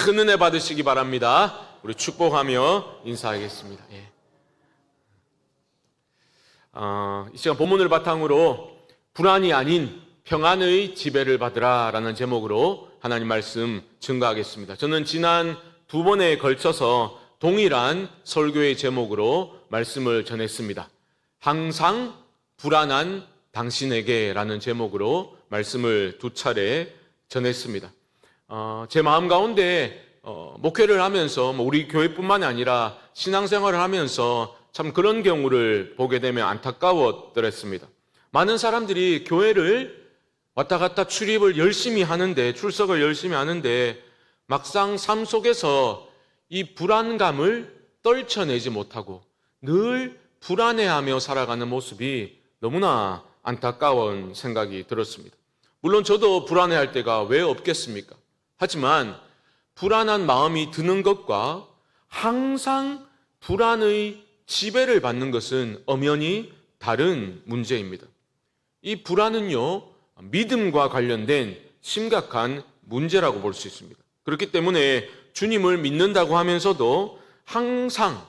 큰 은혜 받으시기 바랍니다. 우리 축복하며 인사하겠습니다. 이 시간 본문을 바탕으로 불안이 아닌 평안의 지배를 받으라 라는 제목으로 하나님 말씀 증거하겠습니다. 저는 지난 두 번에 걸쳐서 동일한 설교의 제목으로 말씀을 전했습니다. 항상 불안한 당신에게 라는 제목으로 말씀을 두 차례 전했습니다. 제 마음 가운데 목회를 하면서 우리 교회뿐만이 아니라 신앙생활을 하면서 참 그런 경우를 보게 되면 안타까웠더랬습니다. 많은 사람들이 교회를 왔다 갔다 출입을 열심히 하는데, 출석을 열심히 하는데 막상 삶 속에서 이 불안감을 떨쳐내지 못하고 늘 불안해하며 살아가는 모습이 너무나 안타까운 생각이 들었습니다. 물론 저도 불안해할 때가 왜 없겠습니까? 하지만 불안한 마음이 드는 것과 항상 불안의 지배를 받는 것은 엄연히 다른 문제입니다. 이 불안은요, 믿음과 관련된 심각한 문제라고 볼 수 있습니다. 그렇기 때문에 주님을 믿는다고 하면서도 항상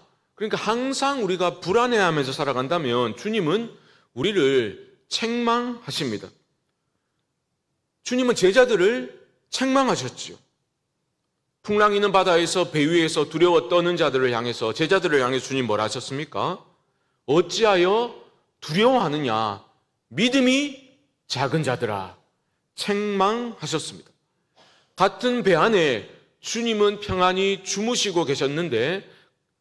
우리가 불안해하면서 살아간다면 주님은 우리를 책망하십니다. 주님은 제자들을 책망하셨지요. 풍랑이는 바다에서 배 위에서 두려워 떠는 자들을 향해서, 제자들을 향해서 주님 뭐라 하셨습니까? 어찌하여 두려워하느냐, 믿음이 작은 자들아, 책망하셨습니다. 같은 배 안에 주님은 평안히 주무시고 계셨는데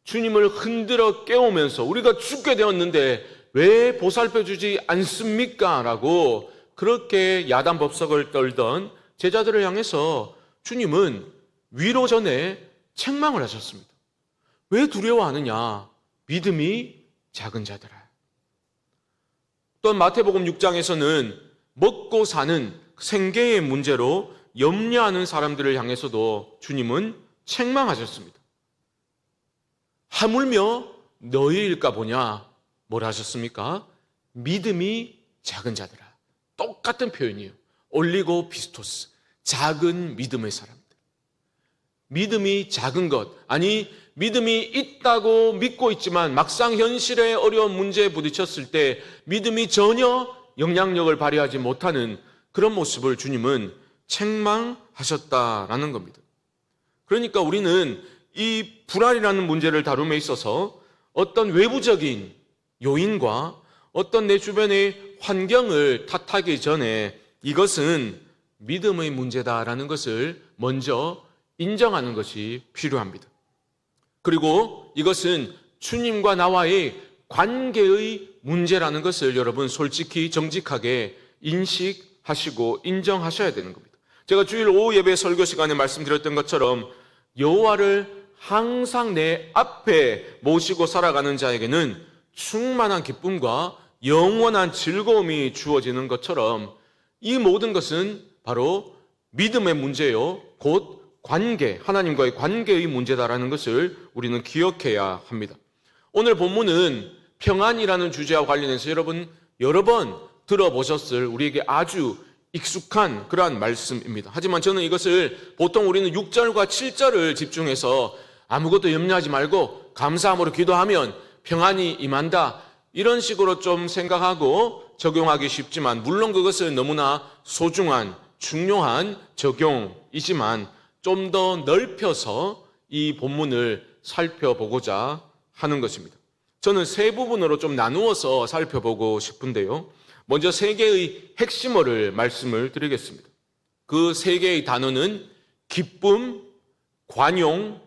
주님을 흔들어 깨우면서 우리가 죽게 되었는데 왜 보살펴주지 않습니까? 라고 그렇게 야단법석을 떨던 제자들을 향해서 주님은 위로 전에 책망을 하셨습니다. 왜 두려워하느냐? 믿음이 작은 자들아. 또 마태복음 6장에서는 먹고 사는 생계의 문제로 염려하는 사람들을 향해서도 주님은 책망하셨습니다. 하물며 너희일까 보냐? 뭐라 하셨습니까? 믿음이 작은 자들아. 똑같은 표현이에요. 올리고 피스토스, 작은 믿음의 사람들. 믿음이 작은 것, 아니 믿음이 있다고 믿고 있지만 막상 현실의 어려운 문제에 부딪혔을 때 믿음이 전혀 영향력을 발휘하지 못하는 그런 모습을 주님은 책망하셨다라는 겁니다. 그러니까 우리는 이 불안이라는 문제를 다룸에 있어서 어떤 외부적인 요인과 어떤 내 주변의 환경을 탓하기 전에 이것은 믿음의 문제다라는 것을 먼저 인정하는 것이 필요합니다. 그리고 이것은 주님과 나와의 관계의 문제라는 것을 여러분 솔직히 정직하게 인식하시고 인정하셔야 되는 겁니다. 제가 주일 오후 예배 설교 시간에 말씀드렸던 것처럼 여호와를 항상 내 앞에 모시고 살아가는 자에게는 충만한 기쁨과 영원한 즐거움이 주어지는 것처럼 이 모든 것은 바로 믿음의 문제요, 곧 관계, 하나님과의 관계의 문제다라는 것을 우리는 기억해야 합니다. 오늘 본문은 평안이라는 주제와 관련해서 여러분 여러 번 들어보셨을 우리에게 아주 익숙한 그러한 말씀입니다. 하지만 저는 이것을 보통 우리는 6절과 7절을 집중해서 아무것도 염려하지 말고 감사함으로 기도하면 평안이 임한다, 이런 식으로 좀 생각하고 적용하기 쉽지만 물론 그것은 너무나 소중한 중요한 적용이지만 좀 더 넓혀서 이 본문을 살펴보고자 하는 것입니다. 저는 세 부분으로 좀 나누어서 살펴보고 싶은데요. 먼저 세 개의 핵심어를 말씀을 드리겠습니다. 그 세 개의 단어는 기쁨, 관용,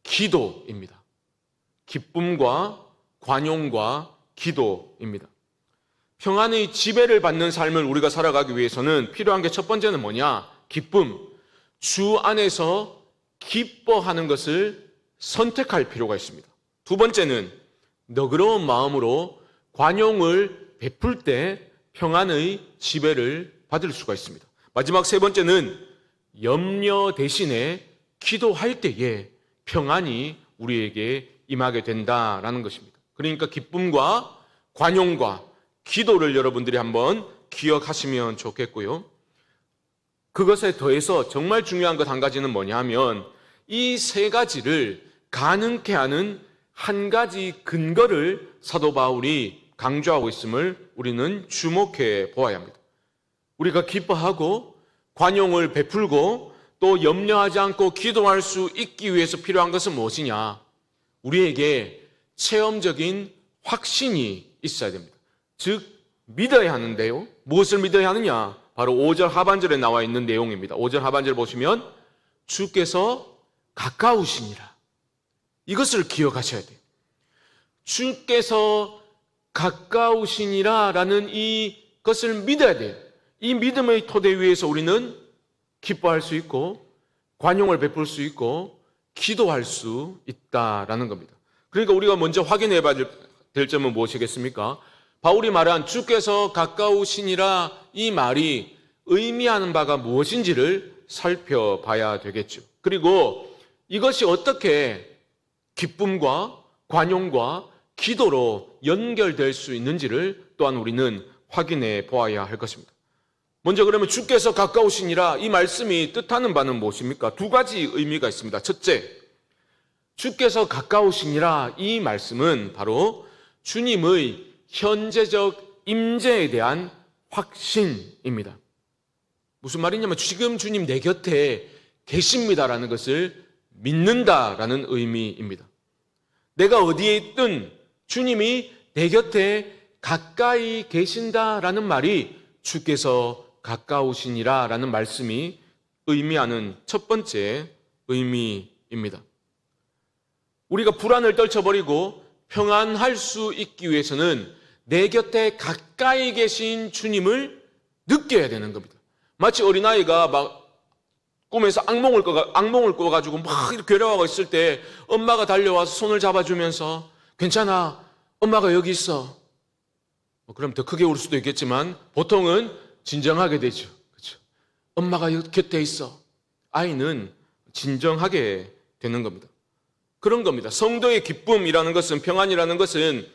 기도입니다. 기쁨과 관용과 기도입니다. 평안의 지배를 받는 삶을 우리가 살아가기 위해서는 필요한 게 첫 번째는 뭐냐? 기쁨. 주 안에서 기뻐하는 것을 선택할 필요가 있습니다. 두 번째는 너그러운 마음으로 관용을 베풀 때 평안의 지배를 받을 수가 있습니다. 마지막 세 번째는 염려 대신에 기도할 때에 평안이 우리에게 임하게 된다라는 것입니다. 그러니까 기쁨과 관용과 기도를 여러분들이 한번 기억하시면 좋겠고요. 그것에 더해서 정말 중요한 것 한 가지는 뭐냐 하면 이 세 가지를 가능케 하는 한 가지 근거를 사도 바울이 강조하고 있음을 우리는 주목해 보아야 합니다. 우리가 기뻐하고 관용을 베풀고 또 염려하지 않고 기도할 수 있기 위해서 필요한 것은 무엇이냐? 우리에게 체험적인 확신이 있어야 됩니다. 즉 믿어야 하는데요. 무엇을 믿어야 하느냐? 바로 5절 하반절에 나와 있는 내용입니다. 5절 하반절 보시면 주께서 가까우시니라. 이것을 기억하셔야 돼요. 주께서 가까우시니라 라는 이것을 믿어야 돼요. 이 믿음의 토대 위에서 우리는 기뻐할 수 있고 관용을 베풀 수 있고 기도할 수 있다라는 겁니다. 그러니까 우리가 먼저 확인해 봐야 될 점은 무엇이겠습니까? 바울이 말한 주께서 가까우시니라 이 말이 의미하는 바가 무엇인지를 살펴봐야 되겠죠. 그리고 이것이 어떻게 기쁨과 관용과 기도로 연결될 수 있는지를 또한 우리는 확인해 보아야 할 것입니다. 먼저 그러면 주께서 가까우시니라 이 말씀이 뜻하는 바는 무엇입니까? 두 가지 의미가 있습니다. 첫째, 주께서 가까우시니라 이 말씀은 바로 주님의 현재적 임재에 대한 확신입니다. 무슨 말이냐면 지금 주님 내 곁에 계십니다라는 것을 믿는다라는 의미입니다. 내가 어디에 있든 주님이 내 곁에 가까이 계신다라는 말이 주께서 가까우시니라 라는 말씀이 의미하는 첫 번째 의미입니다. 우리가 불안을 떨쳐버리고 평안할 수 있기 위해서는 내 곁에 가까이 계신 주님을 느껴야 되는 겁니다. 마치 어린아이가 막 꿈에서 악몽을 꿔가지고 막 이렇게 괴로워하고 있을 때 엄마가 달려와서 손을 잡아주면서 괜찮아, 엄마가 여기 있어. 그럼 더 크게 울 수도 있겠지만 보통은 진정하게 되죠. 그렇죠? 엄마가 곁에 있어. 아이는 진정하게 되는 겁니다. 그런 겁니다. 성도의 기쁨이라는 것은, 평안이라는 것은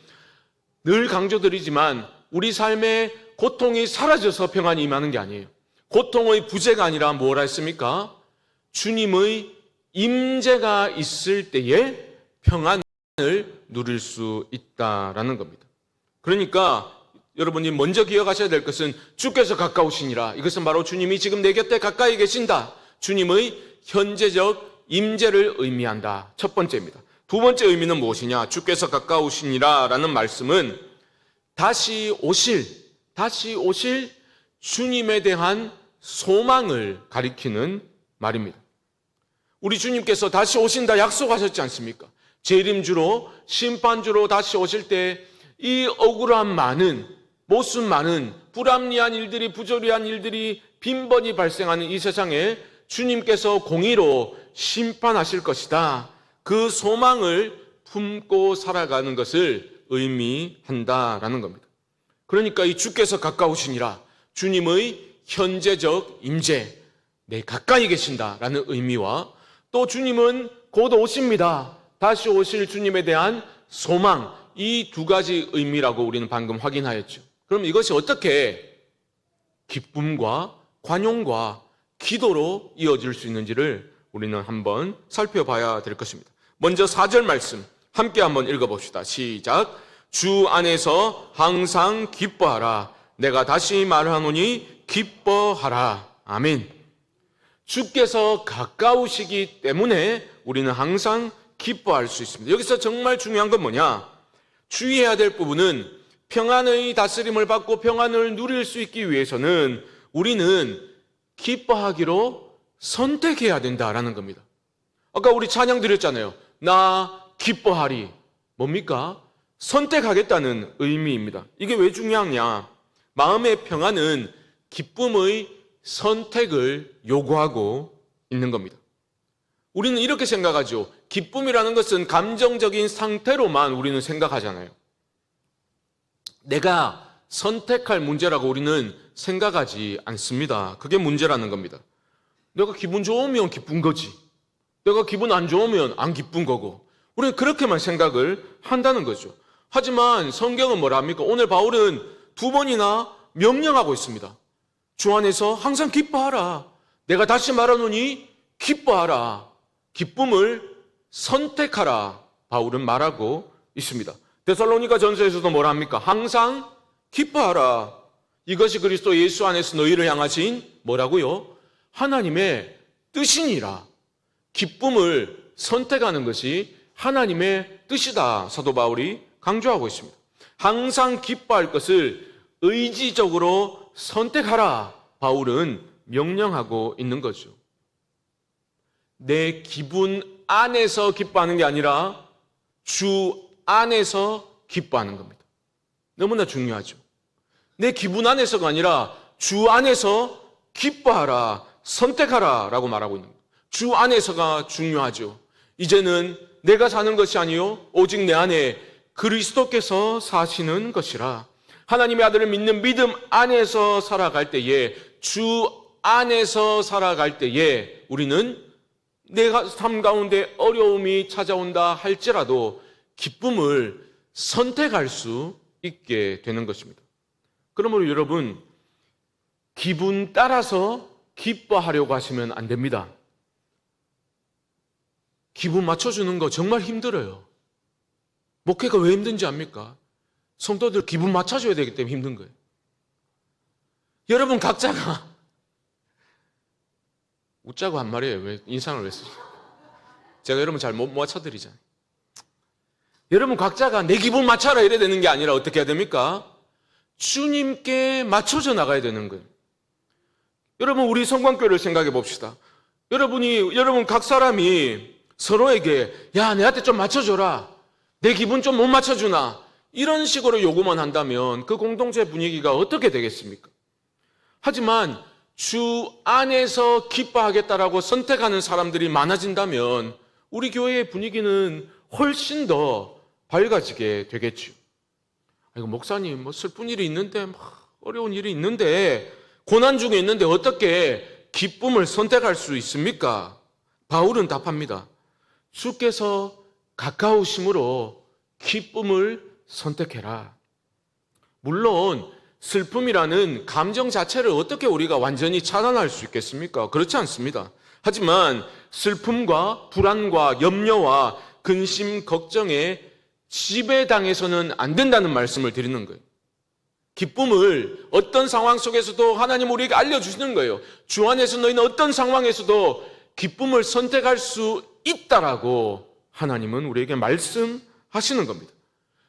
늘 강조드리지만 우리 삶의 고통이 사라져서 평안이 임하는 게 아니에요. 고통의 부재가 아니라 뭐라 했습니까? 주님의 임재가 있을 때에 평안을 누릴 수 있다라는 겁니다. 그러니까 여러분이 먼저 기억하셔야 될 것은 주께서 가까우시니라. 이것은 바로 주님이 지금 내 곁에 가까이 계신다. 주님의 현재적 임재를 의미한다. 첫 번째입니다. 두 번째 의미는 무엇이냐? 주께서 가까우시니라 라는 말씀은 다시 오실 주님에 대한 소망을 가리키는 말입니다. 우리 주님께서 다시 오신다 약속하셨지 않습니까? 재림주로 심판주로 다시 오실 때 이 억울한 많은, 모순 많은 불합리한 일들이, 부조리한 일들이 빈번히 발생하는 이 세상에 주님께서 공의로 심판하실 것이다. 그 소망을 품고 살아가는 것을 의미한다라는 겁니다. 그러니까 이 주께서 가까우시니라, 주님의 현재적 임재, 내 가까이 계신다라는 의미와 또 주님은 곧 오십니다. 다시 오실 주님에 대한 소망, 이 두 가지 의미라고 우리는 방금 확인하였죠. 그럼 이것이 어떻게 기쁨과 관용과 기도로 이어질 수 있는지를 우리는 한번 살펴봐야 될 것입니다. 먼저 4절 말씀 함께 한번 읽어봅시다. 시작. 주 안에서 항상 기뻐하라. 내가 다시 말하노니 기뻐하라. 아멘. 주께서 가까우시기 때문에 우리는 항상 기뻐할 수 있습니다. 여기서 정말 중요한 건 뭐냐? 주의해야 될 부분은 평안의 다스림을 받고 평안을 누릴 수 있기 위해서는 우리는 기뻐하기로 선택해야 된다라는 겁니다. 아까 우리 찬양 드렸잖아요. 나 기뻐하리. 뭡니까? 선택하겠다는 의미입니다. 이게 왜 중요하냐? 마음의 평안은 기쁨의 선택을 요구하고 있는 겁니다. 우리는 이렇게 생각하죠. 기쁨이라는 것은 감정적인 상태로만 우리는 생각하잖아요. 내가 선택할 문제라고 우리는 생각하지 않습니다. 그게 문제라는 겁니다. 내가 기분 좋으면 기쁜 거지. 내가 기분 안 좋으면 안 기쁜 거고. 우리는 그렇게만 생각을 한다는 거죠. 하지만 성경은 뭐라 합니까? 오늘 바울은 두 번이나 명령하고 있습니다. 주 안에서 항상 기뻐하라. 내가 다시 말하노니 기뻐하라. 기쁨을 선택하라 바울은 말하고 있습니다. 데살로니가 전서에서도 뭐라 합니까? 항상 기뻐하라. 이것이 그리스도 예수 안에서 너희를 향하신 뭐라고요? 하나님의 뜻이니라. 기쁨을 선택하는 것이 하나님의 뜻이다. 사도 바울이 강조하고 있습니다. 항상 기뻐할 것을 의지적으로 선택하라. 바울은 명령하고 있는 거죠. 내 기분 안에서 기뻐하는 게 아니라 주 안에서 기뻐하는 겁니다. 너무나 중요하죠. 내 기분 안에서가 아니라 주 안에서 기뻐하라, 선택하라 라고 말하고 있는 거예요. 주 안에서가 중요하죠. 이제는 내가 사는 것이 아니요 오직 내 안에 그리스도께서 사시는 것이라. 하나님의 아들을 믿는 믿음 안에서 살아갈 때에, 주 안에서 살아갈 때에 우리는 내가 삶 가운데 어려움이 찾아온다 할지라도 기쁨을 선택할 수 있게 되는 것입니다. 그러므로 여러분, 기분 따라서 기뻐하려고 하시면 안 됩니다. 기분 맞춰주는 거 정말 힘들어요. 목회가 왜 힘든지 압니까? 성도들 기분 맞춰줘야 되기 때문에 힘든 거예요. 여러분 각자가 웃자고 한 말이에요. 왜 인상을 왜 쓰죠? 제가 여러분 잘 못 맞춰드리잖아요. 여러분 각자가 내 기분 맞춰라 이래야 되는 게 아니라 어떻게 해야 됩니까? 주님께 맞춰져 나가야 되는 거예요. 여러분 우리 성광교회를 생각해 봅시다. 여러분 각 사람이 서로에게 야 내한테 좀 맞춰줘라, 내 기분 좀 못 맞춰주나, 이런 식으로 요구만 한다면 그 공동체 분위기가 어떻게 되겠습니까? 하지만 주 안에서 기뻐하겠다라고 선택하는 사람들이 많아진다면 우리 교회의 분위기는 훨씬 더 밝아지게 되겠죠. 이거 목사님 슬픈 일이 있는데 어려운 일이 있는데 고난 중에 있는데 어떻게 기쁨을 선택할 수 있습니까? 바울은 답합니다. 주께서 가까우심으로 기쁨을 선택해라. 물론 슬픔이라는 감정 자체를 어떻게 우리가 완전히 차단할 수 있겠습니까? 그렇지 않습니다. 하지만 슬픔과 불안과 염려와 근심, 걱정에 지배당해서는 안 된다는 말씀을 드리는 거예요. 기쁨을 어떤 상황 속에서도 하나님 우리에게 알려주시는 거예요. 주 안에서 너희는 어떤 상황에서도 기쁨을 선택할 수 있다라고 하나님은 우리에게 말씀하시는 겁니다.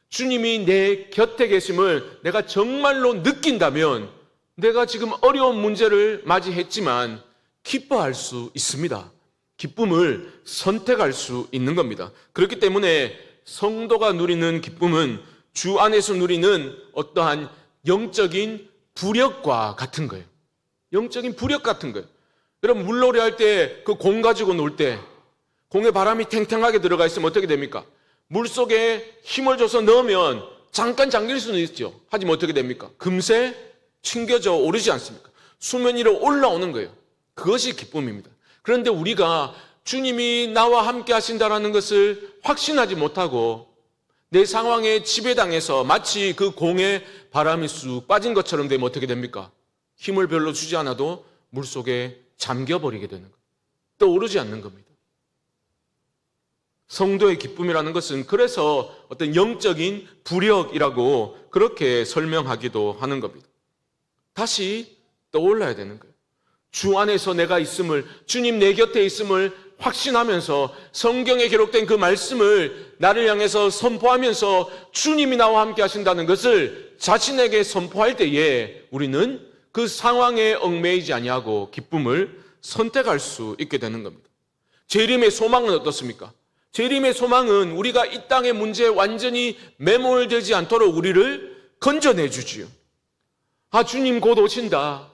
주님이 내 곁에 계심을 내가 정말로 느낀다면 내가 지금 어려운 문제를 맞이했지만 기뻐할 수 있습니다. 기쁨을 선택할 수 있는 겁니다. 그렇기 때문에 성도가 누리는 기쁨은 주 안에서 누리는 어떠한 영적인 부력과 같은 거예요. 영적인 부력 같은 거예요. 여러분 물놀이 할 때 그 공 가지고 놀 때 공에 바람이 탱탱하게 들어가 있으면 어떻게 됩니까? 물속에 힘을 줘서 넣으면 잠깐 잠길 수는 있죠. 하지만 어떻게 됩니까? 금세 튕겨져 오르지 않습니까? 수면 위로 올라오는 거예요. 그것이 기쁨입니다. 그런데 우리가 주님이 나와 함께 하신다라는 것을 확신하지 못하고 내 상황에 지배당해서 마치 그 공에 바람이 쑥 빠진 것처럼 되면 어떻게 됩니까? 힘을 별로 주지 않아도 물속에 잠겨버리게 되는 거예요. 떠오르지 않는 겁니다. 성도의 기쁨이라는 것은 그래서 어떤 영적인 부력이라고 그렇게 설명하기도 하는 겁니다. 다시 떠올라야 되는 거예요. 주 안에서 내가 있음을, 주님 내 곁에 있음을 확신하면서 성경에 기록된 그 말씀을 나를 향해서 선포하면서 주님이 나와 함께 하신다는 것을 자신에게 선포할 때에 우리는 그 상황에 얽매이지 아니하고 기쁨을 선택할 수 있게 되는 겁니다. 재림의 소망은 어떻습니까? 재림의 소망은 우리가 이 땅의 문제에 완전히 매몰되지 않도록 우리를 건져내 주지요. 주님 곧 오신다.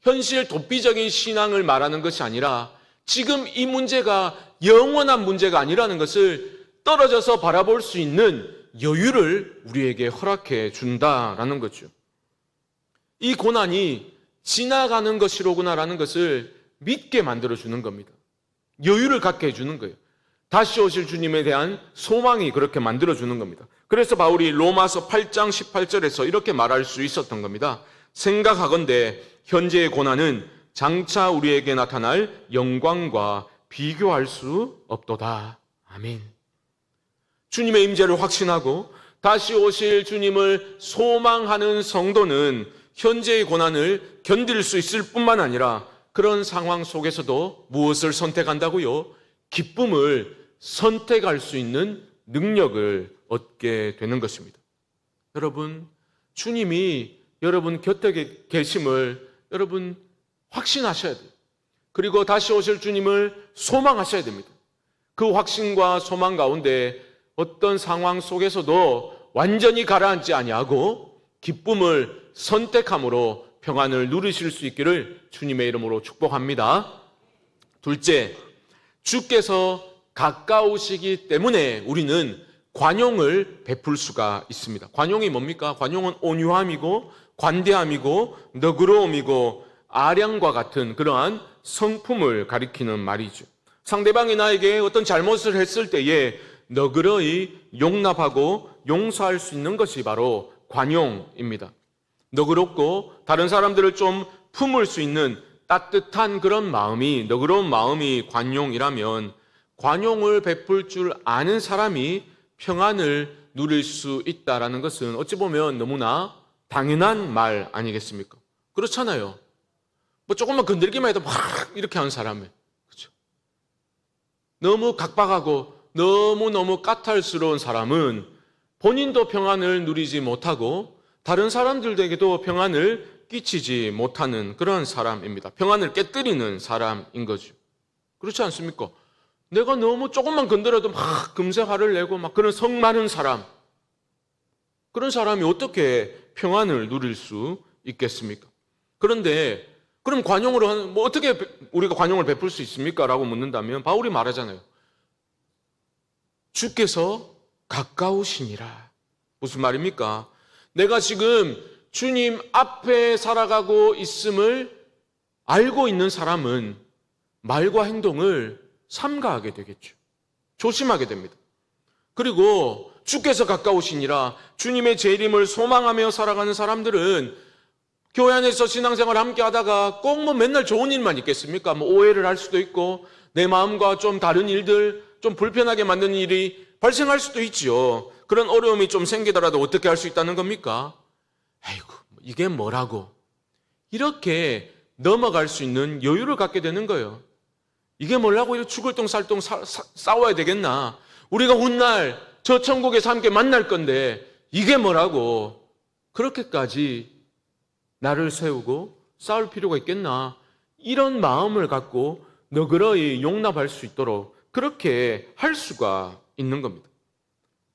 현실 도피적인 신앙을 말하는 것이 아니라 지금 이 문제가 영원한 문제가 아니라는 것을 떨어져서 바라볼 수 있는 여유를 우리에게 허락해 준다라는 거죠. 이 고난이 지나가는 것이로구나라는 것을 믿게 만들어주는 겁니다. 여유를 갖게 해주는 거예요. 다시 오실 주님에 대한 소망이 그렇게 만들어주는 겁니다. 그래서 바울이 로마서 8장 18절에서 이렇게 말할 수 있었던 겁니다. 생각하건대 현재의 고난은 장차 우리에게 나타날 영광과 비교할 수 없도다. 아멘. 주님의 임재를 확신하고 다시 오실 주님을 소망하는 성도는 현재의 고난을 견딜 수 있을 뿐만 아니라 그런 상황 속에서도 무엇을 선택한다고요? 기쁨을 선택할 수 있는 능력을 얻게 되는 것입니다. 여러분, 주님이 여러분 곁에 계심을 여러분 확신하셔야 돼요. 그리고 다시 오실 주님을 소망하셔야 됩니다. 그 확신과 소망 가운데 어떤 상황 속에서도 완전히 가라앉지 아니하고 기쁨을 선택함으로 평안을 누리실 수 있기를 주님의 이름으로 축복합니다. 둘째, 주께서 가까우시기 때문에 우리는 관용을 베풀 수가 있습니다. 관용이 뭡니까? 관용은 온유함이고 관대함이고 너그러움이고 아량과 같은 그러한 성품을 가리키는 말이죠. 상대방이 나에게 어떤 잘못을 했을 때에 너그러이 용납하고 용서할 수 있는 것이 바로 관용입니다. 너그럽고 다른 사람들을 좀 품을 수 있는 따뜻한 그런 마음이, 너그러운 마음이 관용이라면 관용을 베풀 줄 아는 사람이 평안을 누릴 수 있다는 것은 어찌 보면 너무나 당연한 말 아니겠습니까? 그렇잖아요. 뭐 조금만 건들기만 해도 막 이렇게 하는 사람이, 그렇죠? 너무 각박하고 너무너무 까탈스러운 사람은 본인도 평안을 누리지 못하고 다른 사람들에게도 평안을 끼치지 못하는 그런 사람입니다. 평안을 깨뜨리는 사람인 거죠. 그렇지 않습니까? 내가 너무 조금만 건드려도 막 금세 화를 내고 막 그런 성 많은 사람, 그런 사람이 어떻게 평안을 누릴 수 있겠습니까? 그런데 그럼 관용으로 뭐 어떻게 우리가 관용을 베풀 수 있습니까? 라고 묻는다면 바울이 말하잖아요. 주께서 가까우시니라. 무슨 말입니까? 내가 지금 주님 앞에 살아가고 있음을 알고 있는 사람은 말과 행동을 삼가하게 되겠죠. 조심하게 됩니다. 그리고 주께서 가까우시니라, 주님의 재림을 소망하며 살아가는 사람들은 교회 안에서 신앙생활 함께 하다가 꼭 뭐 맨날 좋은 일만 있겠습니까? 뭐 오해를 할 수도 있고 내 마음과 좀 다른 일들, 좀 불편하게 만드는 일이 발생할 수도 있지요. 그런 어려움이 좀 생기더라도 어떻게 할 수 있다는 겁니까? 아이고, 이게 뭐라고? 이렇게 넘어갈 수 있는 여유를 갖게 되는 거예요. 이게 뭐라고 이렇게 죽을 똥살똥 싸워야 되겠나? 우리가 훗날 저 천국에서 함께 만날 건데 이게 뭐라고? 그렇게까지 나를 세우고 싸울 필요가 있겠나? 이런 마음을 갖고 너그러이 용납할 수 있도록 그렇게 할 수가 있는 겁니다.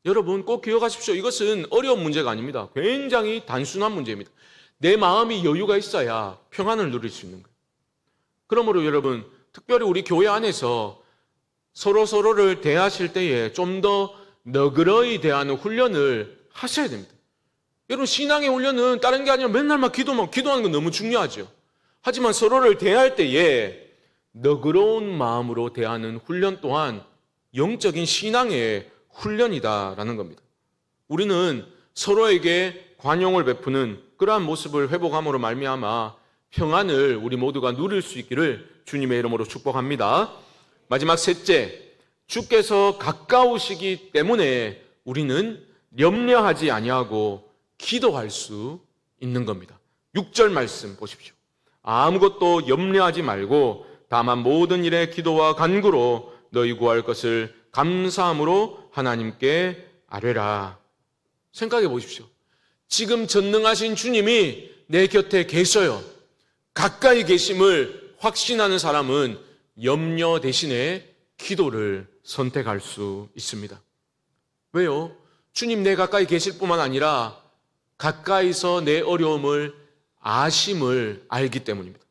여러분 꼭 기억하십시오. 이것은 어려운 문제가 아닙니다. 굉장히 단순한 문제입니다. 내 마음이 여유가 있어야 평안을 누릴 수 있는 거예요. 그러므로 여러분 특별히 우리 교회 안에서 서로를 대하실 때에 좀 더 너그러이 대하는 훈련을 하셔야 됩니다. 여러분 신앙의 훈련은 다른 게 아니라 맨날 막 기도하는 건 너무 중요하죠. 하지만 서로를 대할 때에 너그러운 마음으로 대하는 훈련 또한 영적인 신앙의 훈련이다라는 겁니다. 우리는 서로에게 관용을 베푸는 그러한 모습을 회복함으로 말미암아 평안을 우리 모두가 누릴 수 있기를 주님의 이름으로 축복합니다. 마지막 셋째, 주께서 가까우시기 때문에 우리는 염려하지 아니하고 기도할 수 있는 겁니다. 6절 말씀 보십시오. 아무것도 염려하지 말고 다만 모든 일에 기도와 간구로 너희 구할 것을 감사함으로 하나님께 아뢰라. 생각해 보십시오. 지금 전능하신 주님이 내 곁에 계셔요. 가까이 계심을 확신하는 사람은 염려 대신에 기도를 선택할 수 있습니다. 왜요? 주님 내 가까이 계실 뿐만 아니라 가까이서 내 어려움을 아심을 알기 때문입니다.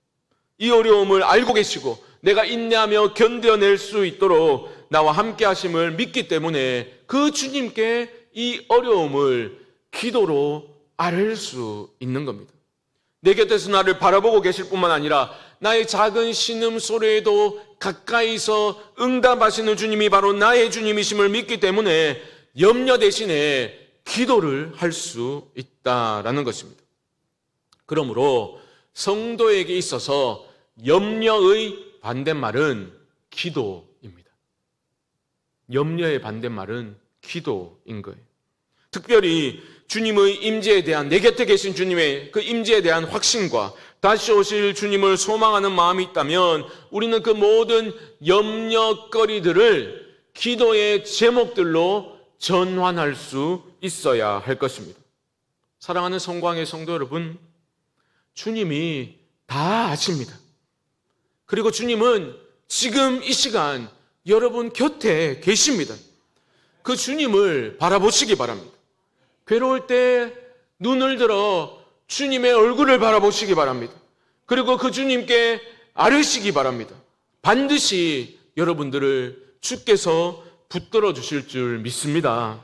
이 어려움을 알고 계시고 내가 인내하며 견뎌낼 수 있도록 나와 함께 하심을 믿기 때문에 그 주님께 이 어려움을 기도로 아뢰 수 있는 겁니다. 내 곁에서 나를 바라보고 계실 뿐만 아니라 나의 작은 신음소리에도 가까이서 응답하시는 주님이 바로 나의 주님이심을 믿기 때문에 염려 대신에 기도를 할 수 있다라는 것입니다. 그러므로 성도에게 있어서 염려의 반대말은 기도입니다. 염려의 반대말은 기도인 거예요. 특별히 주님의 임재에 대한, 내 곁에 계신 주님의 그 임재에 대한 확신과 다시 오실 주님을 소망하는 마음이 있다면 우리는 그 모든 염려거리들을 기도의 제목들로 전환할 수 있어야 할 것입니다. 사랑하는 성광의 성도 여러분, 주님이 다 아십니다. 그리고 주님은 지금 이 시간 여러분 곁에 계십니다. 그 주님을 바라보시기 바랍니다. 괴로울 때 눈을 들어 주님의 얼굴을 바라보시기 바랍니다. 그리고 그 주님께 아뢰시기 바랍니다. 반드시 여러분들을 주께서 붙들어 주실 줄 믿습니다.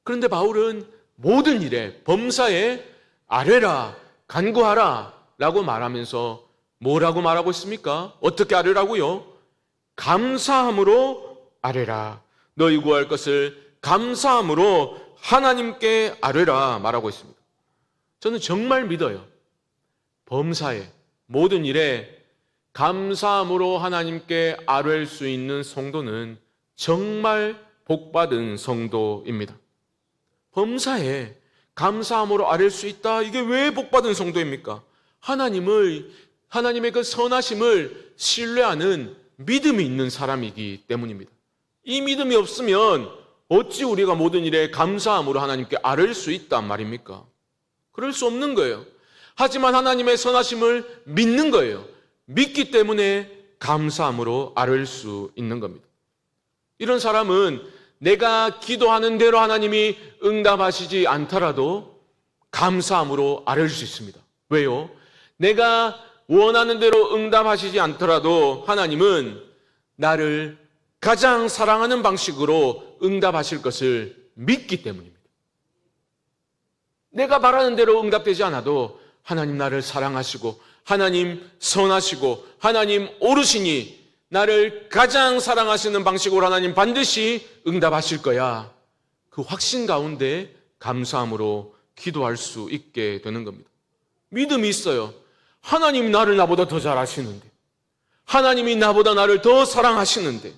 그런데 바울은 모든 일에 범사에 아뢰라, 간구하라 라고 말하면서 뭐라고 말하고 있습니까? 어떻게 아뢰라고요? 감사함으로 아뢰라. 너희 구할 것을 감사함으로 하나님께 아뢰라 말하고 있습니다. 저는 정말 믿어요. 범사에, 모든 일에 감사함으로 하나님께 아뢰일 수 있는 성도는 정말 복받은 성도입니다. 범사에 감사함으로 아뢰일 수 있다. 이게 왜 복받은 성도입니까? 하나님의 그 선하심을 신뢰하는 믿음이 있는 사람이기 때문입니다. 이 믿음이 없으면 어찌 우리가 모든 일에 감사함으로 하나님께 아뢰일 수 있단 말입니까? 그럴 수 없는 거예요. 하지만 하나님의 선하심을 믿는 거예요. 믿기 때문에 감사함으로 아뢰일 수 있는 겁니다. 이런 사람은 내가 기도하는 대로 하나님이 응답하시지 않더라도 감사함으로 아뢰일 수 있습니다. 왜요? 내가 원하는 대로 응답하시지 않더라도 하나님은 나를 가장 사랑하는 방식으로 응답하실 것을 믿기 때문입니다. 내가 바라는 대로 응답되지 않아도 하나님 나를 사랑하시고 하나님 선하시고 하나님 오르시니 나를 가장 사랑하시는 방식으로 하나님 반드시 응답하실 거야. 그 확신 가운데 감사함으로 기도할 수 있게 되는 겁니다. 믿음이 있어요. 하나님이 나를 나보다 더 잘 아시는데, 하나님이 나보다 나를 더 사랑하시는데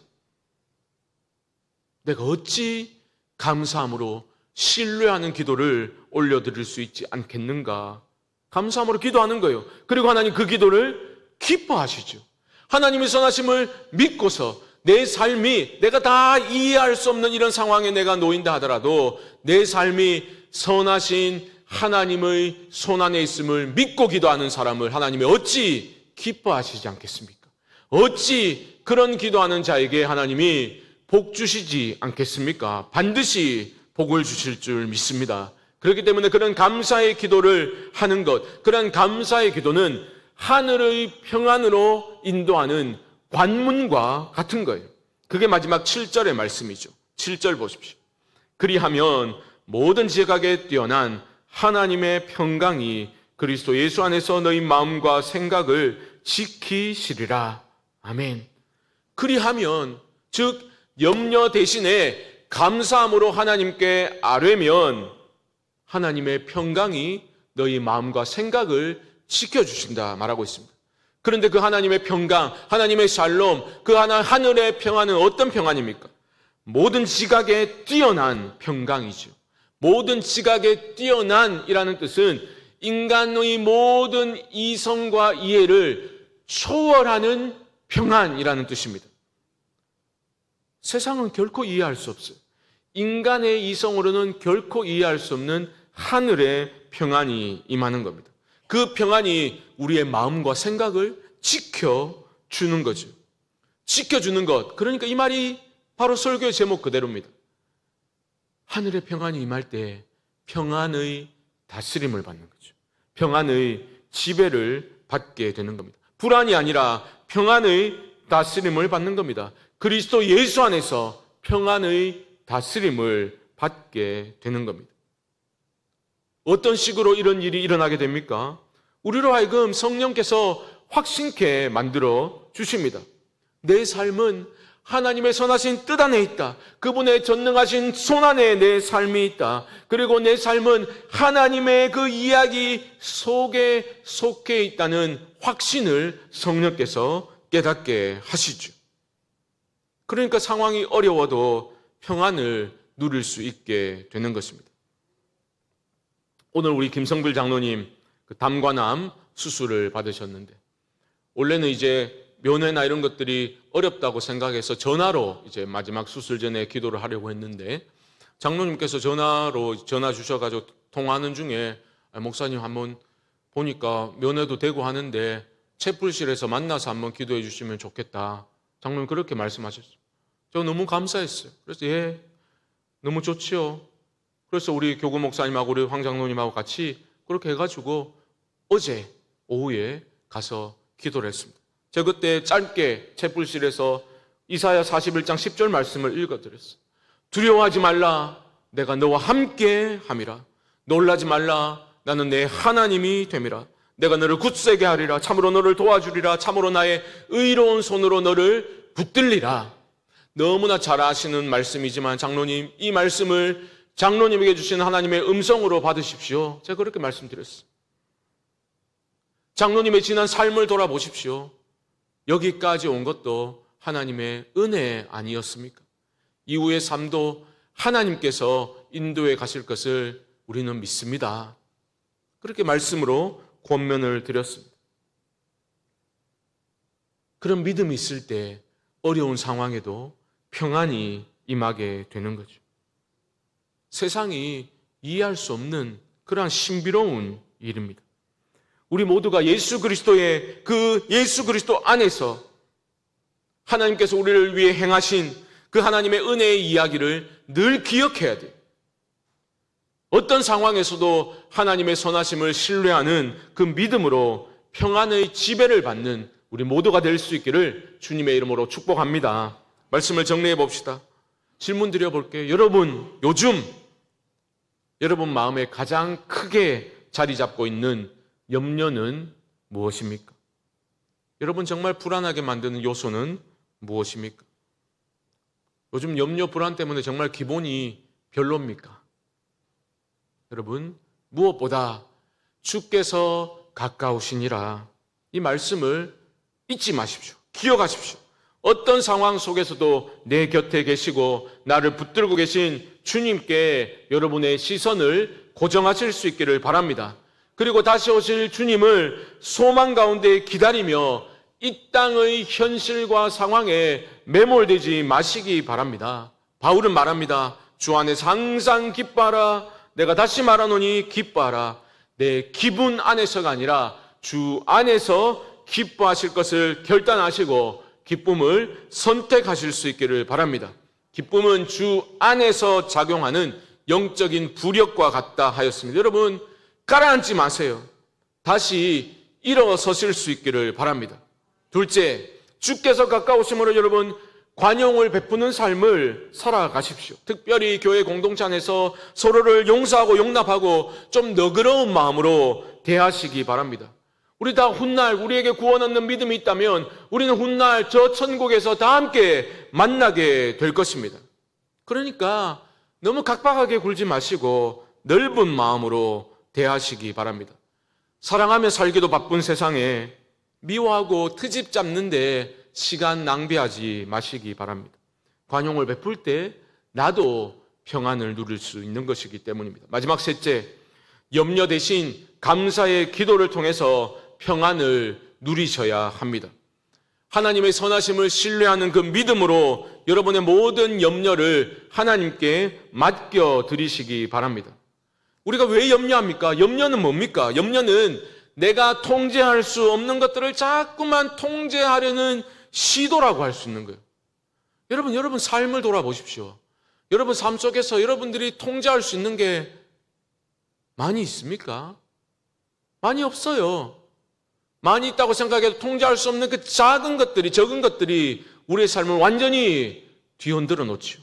내가 어찌 감사함으로 신뢰하는 기도를 올려드릴 수 있지 않겠는가? 감사함으로 기도하는 거예요. 그리고 하나님 그 기도를 기뻐하시죠. 하나님의 선하심을 믿고서 내 삶이, 내가 다 이해할 수 없는 이런 상황에 내가 놓인다 하더라도 내 삶이 선하신 하나님의 손 안에 있음을 믿고 기도하는 사람을 하나님이 어찌 기뻐하시지 않겠습니까? 어찌 그런 기도하는 자에게 하나님이 복 주시지 않겠습니까? 반드시 복을 주실 줄 믿습니다. 그렇기 때문에 그런 감사의 기도를 하는 것, 그런 감사의 기도는 하늘의 평안으로 인도하는 관문과 같은 거예요. 그게 마지막 7절의 말씀이죠. 7절 보십시오. 그리하면 모든 지각에 뛰어난 하나님의 평강이 그리스도 예수 안에서 너희 마음과 생각을 지키시리라. 아멘. 그리하면, 즉 염려 대신에 감사함으로 하나님께 아뢰면 하나님의 평강이 너희 마음과 생각을 지켜주신다 말하고 있습니다. 그런데 그 하나님의 평강, 하나님의 샬롬, 그 하늘의 평안은 어떤 평안입니까? 모든 지각에 뛰어난 평강이죠. 모든 지각에 뛰어난이라는 뜻은 인간의 모든 이성과 이해를 초월하는 평안이라는 뜻입니다. 세상은 결코 이해할 수 없어요. 인간의 이성으로는 결코 이해할 수 없는 하늘의 평안이 임하는 겁니다. 그 평안이 우리의 마음과 생각을 지켜주는 거죠. 지켜주는 것. 그러니까 이 말이 바로 설교의 제목 그대로입니다. 하늘의 평안이 임할 때 평안의 다스림을 받는 거죠. 평안의 지배를 받게 되는 겁니다. 불안이 아니라 평안의 다스림을 받는 겁니다. 그리스도 예수 안에서 평안의 다스림을 받게 되는 겁니다. 어떤 식으로 이런 일이 일어나게 됩니까? 우리로 하여금 성령께서 확신케 만들어 주십니다. 내 삶은 하나님의 선하신 뜻 안에 있다. 그분의 전능하신 손 안에 내 삶이 있다. 그리고 내 삶은 하나님의 그 이야기 속에 속해 있다는 확신을 성령께서 깨닫게 하시죠. 그러니까 상황이 어려워도 평안을 누릴 수 있게 되는 것입니다. 오늘 우리 김성필 장로님 담관암 수술을 받으셨는데, 원래는 이제 면회나 이런 것들이 어렵다고 생각해서 전화로 이제 마지막 수술 전에 기도를 하려고 했는데, 장로님께서 전화 주셔가지고 통화하는 중에 목사님 한번 보니까 면회도 되고 하는데 채플실에서 만나서 한번 기도해 주시면 좋겠다. 장로님 그렇게 말씀하셨어요. 저 너무 감사했어요. 그래서 예, 너무 좋지요. 그래서 우리 교구 목사님하고 우리 황 장로님하고 같이 그렇게 해가지고 어제 오후에 가서 기도를 했습니다. 제가 그때 짧게 채플실에서 이사야 41장 10절 말씀을 읽어드렸어요. 두려워하지 말라, 내가 너와 함께 함이라. 놀라지 말라, 나는 내 하나님이 됨이라. 내가 너를 굳세게 하리라. 참으로 너를 도와주리라. 참으로 나의 의로운 손으로 너를 붙들리라. 너무나 잘 아시는 말씀이지만 장로님, 이 말씀을 장로님에게 주신 하나님의 음성으로 받으십시오. 제가 그렇게 말씀드렸어요. 장로님의 지난 삶을 돌아보십시오. 여기까지 온 것도 하나님의 은혜 아니었습니까? 이후의 삶도 하나님께서 인도해 가실 것을 우리는 믿습니다. 그렇게 말씀으로 권면을 드렸습니다. 그런 믿음이 있을 때 어려운 상황에도 평안이 임하게 되는 거죠. 세상이 이해할 수 없는 그러한 신비로운 일입니다. 우리 모두가 예수 그리스도의 그 예수 그리스도 안에서 하나님께서 우리를 위해 행하신 그 하나님의 은혜의 이야기를 늘 기억해야 돼요. 어떤 상황에서도 하나님의 선하심을 신뢰하는 그 믿음으로 평안의 지배를 받는 우리 모두가 될 수 있기를 주님의 이름으로 축복합니다. 말씀을 정리해 봅시다. 질문 드려볼게요. 여러분, 요즘 여러분 마음에 가장 크게 자리 잡고 있는 염려는 무엇입니까? 여러분 정말 불안하게 만드는 요소는 무엇입니까? 요즘 염려 불안 때문에 정말 기분이 별로입니까? 여러분, 무엇보다 주께서 가까우시니라, 이 말씀을 잊지 마십시오. 기억하십시오. 어떤 상황 속에서도 내 곁에 계시고 나를 붙들고 계신 주님께 여러분의 시선을 고정하실 수 있기를 바랍니다. 그리고 다시 오실 주님을 소망 가운데 기다리며 이 땅의 현실과 상황에 매몰되지 마시기 바랍니다. 바울은 말합니다. 주 안에서 항상 기뻐하라. 내가 다시 말하노니 기뻐하라. 내 기분 안에서가 아니라 주 안에서 기뻐하실 것을 결단하시고 기쁨을 선택하실 수 있기를 바랍니다. 기쁨은 주 안에서 작용하는 영적인 부력과 같다 하였습니다. 여러분, 가라앉지 마세요. 다시 일어서실 수 있기를 바랍니다. 둘째, 주께서 가까우심으로 여러분 관용을 베푸는 삶을 살아가십시오. 특별히 교회 공동체 안에서 서로를 용서하고 용납하고 좀 너그러운 마음으로 대하시기 바랍니다. 우리 다 훗날 우리에게 구원 얻는 믿음이 있다면 우리는 훗날 저 천국에서 다 함께 만나게 될 것입니다. 그러니까 너무 각박하게 굴지 마시고 넓은 마음으로 대하시기 바랍니다. 사랑하며 살기도 바쁜 세상에 미워하고 트집 잡는데 시간 낭비하지 마시기 바랍니다. 관용을 베풀 때 나도 평안을 누릴 수 있는 것이기 때문입니다. 마지막 셋째, 염려 대신 감사의 기도를 통해서 평안을 누리셔야 합니다. 하나님의 선하심을 신뢰하는 그 믿음으로 여러분의 모든 염려를 하나님께 맡겨드리시기 바랍니다. 우리가 왜 염려합니까? 염려는 뭡니까? 염려는 내가 통제할 수 없는 것들을 자꾸만 통제하려는 시도라고 할 수 있는 거예요. 여러분 삶을 돌아보십시오. 여러분 삶 속에서 여러분들이 통제할 수 있는 게 많이 있습니까? 많이 없어요. 많이 있다고 생각해도 통제할 수 없는 그 작은 것들이, 적은 것들이 우리의 삶을 완전히 뒤흔들어 놓죠.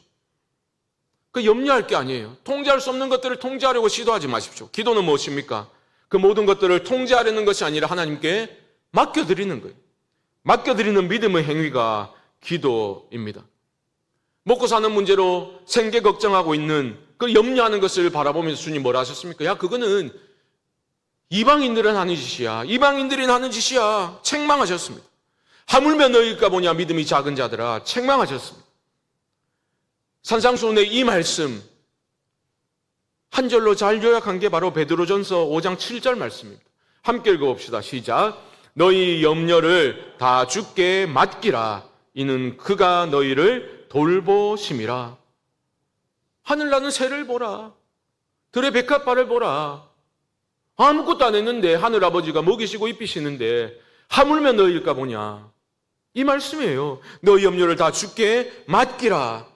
그 염려할 게 아니에요. 통제할 수 없는 것들을 통제하려고 시도하지 마십시오. 기도는 무엇입니까? 그 모든 것들을 통제하려는 것이 아니라 하나님께 맡겨드리는 거예요. 맡겨드리는 믿음의 행위가 기도입니다. 먹고 사는 문제로 생계 걱정하고 있는 그 염려하는 것을 바라보면서 주님 뭐라 하셨습니까? 야, 그거는 이방인들은 하는 짓이야. 이방인들이 하는 짓이야. 책망하셨습니다. 하물며 너희일까 보냐 믿음이 작은 자들아 책망하셨습니다. 산상수훈의 이 말씀 한 절로 잘 요약한 게 바로 베드로전서 5장 7절 말씀입니다. 함께 읽어봅시다. 시작. 너희 염려를 다 주께 맡기라. 이는 그가 너희를 돌보심이라. 하늘나는 새를 보라. 들의 백합발을 보라. 아무것도 안 했는데 하늘아버지가 먹이시고 입히시는데 하물며 너희일까 보냐. 이 말씀이에요. 너희 염려를 다 주께 맡기라.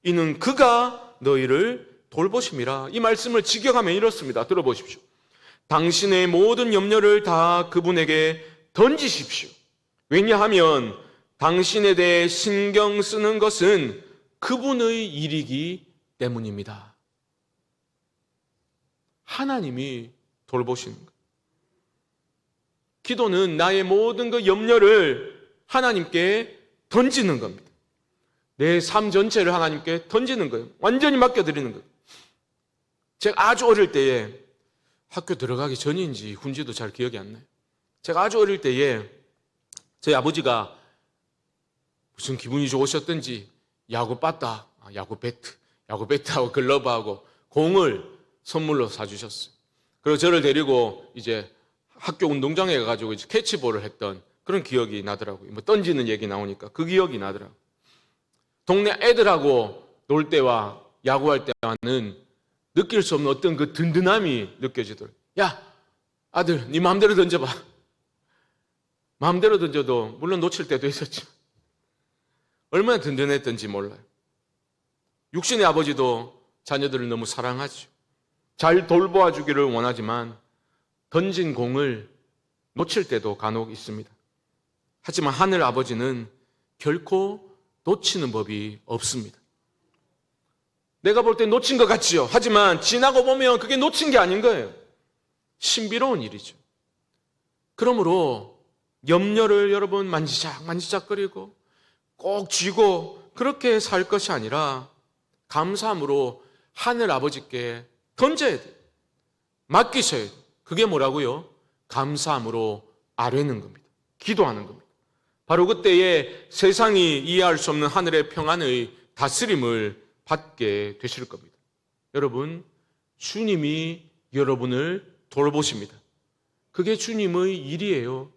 이는 그가 너희를 돌보심이라. 이 말씀을 직역하면 이렇습니다. 들어보십시오. 당신의 모든 염려를 다 그분에게 던지십시오. 왜냐하면 당신에 대해 신경 쓰는 것은 그분의 일이기 때문입니다. 하나님이 돌보시는 것. 기도는 나의 모든 그 염려를 하나님께 던지는 겁니다. 내 삶 전체를 하나님께 던지는 거예요. 완전히 맡겨드리는 거예요. 제가 아주 어릴 때에 학교 들어가기 전인지 후인지도 잘 기억이 안 나요. 제가 아주 어릴 때에 저희 아버지가 무슨 기분이 좋으셨던지 야구 빠따, 야구 배트하고 글러브하고 공을 선물로 사주셨어요. 그리고 저를 데리고 이제 학교 운동장에 가가지고 이제 캐치볼을 했던 그런 기억이 나더라고요. 뭐 던지는 얘기 나오니까 그 기억이 나더라고요. 동네 애들하고 놀 때와 야구할 때와는 느낄 수 없는 어떤 그 든든함이 느껴지더라고요. 야, 아들, 네 마음대로 던져봐. 마음대로 던져도 물론 놓칠 때도 있었지만 얼마나 든든했던지 몰라요. 육신의 아버지도 자녀들을 너무 사랑하죠. 잘 돌보아 주기를 원하지만 던진 공을 놓칠 때도 간혹 있습니다. 하지만 하늘 아버지는 결코 놓치는 법이 없습니다. 내가 볼 때 놓친 것 같지요. 하지만 지나고 보면 그게 놓친 게 아닌 거예요. 신비로운 일이죠. 그러므로 염려를 여러분 만지작거리고 꼭 쥐고 그렇게 살 것이 아니라 감사함으로 하늘 아버지께 던져야 돼요. 맡기셔야 돼요. 그게 뭐라고요? 감사함으로 아뢰는 겁니다. 기도하는 겁니다. 바로 그때에 세상이 이해할 수 없는 하늘의 평안의 다스림을 받게 되실 겁니다. 여러분, 주님이 여러분을 돌보십니다. 그게 주님의 일이에요.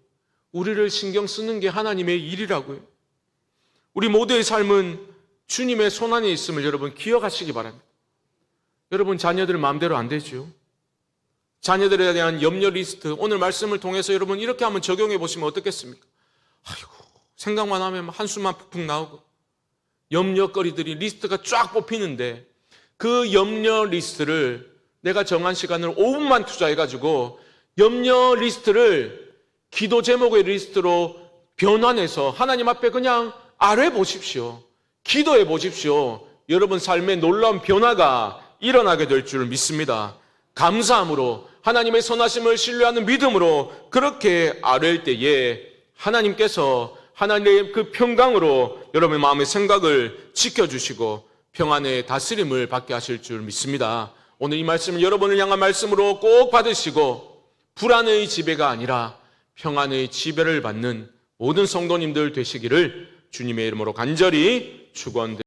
우리를 신경 쓰는 게 하나님의 일이라고요. 우리 모두의 삶은 주님의 손안에 있음을 여러분 기억하시기 바랍니다. 여러분, 자녀들 마음대로 안 되죠. 자녀들에 대한 염려 리스트, 오늘 말씀을 통해서 여러분 이렇게 한번 적용해 보시면 어떻겠습니까? 아이고, 생각만 하면 한숨만 푹푹 나오고 염려거리들이 리스트가 쫙 뽑히는데 그 염려 리스트를 내가 정한 시간을 5분만 투자해가지고 염려 리스트를 기도 제목의 리스트로 변환해서 하나님 앞에 그냥 아뢰 보십시오. 기도해 보십시오. 여러분 삶에 놀라운 변화가 일어나게 될 줄 믿습니다. 감사함으로 하나님의 선하심을 신뢰하는 믿음으로 그렇게 아뢰일 때에 하나님께서 하나님의 그 평강으로 여러분의 마음의 생각을 지켜주시고 평안의 다스림을 받게 하실 줄 믿습니다. 오늘 이 말씀을 여러분을 향한 말씀으로 꼭 받으시고 불안의 지배가 아니라 평안의 지배를 받는 모든 성도님들 되시기를 주님의 이름으로 간절히 축원드립니다.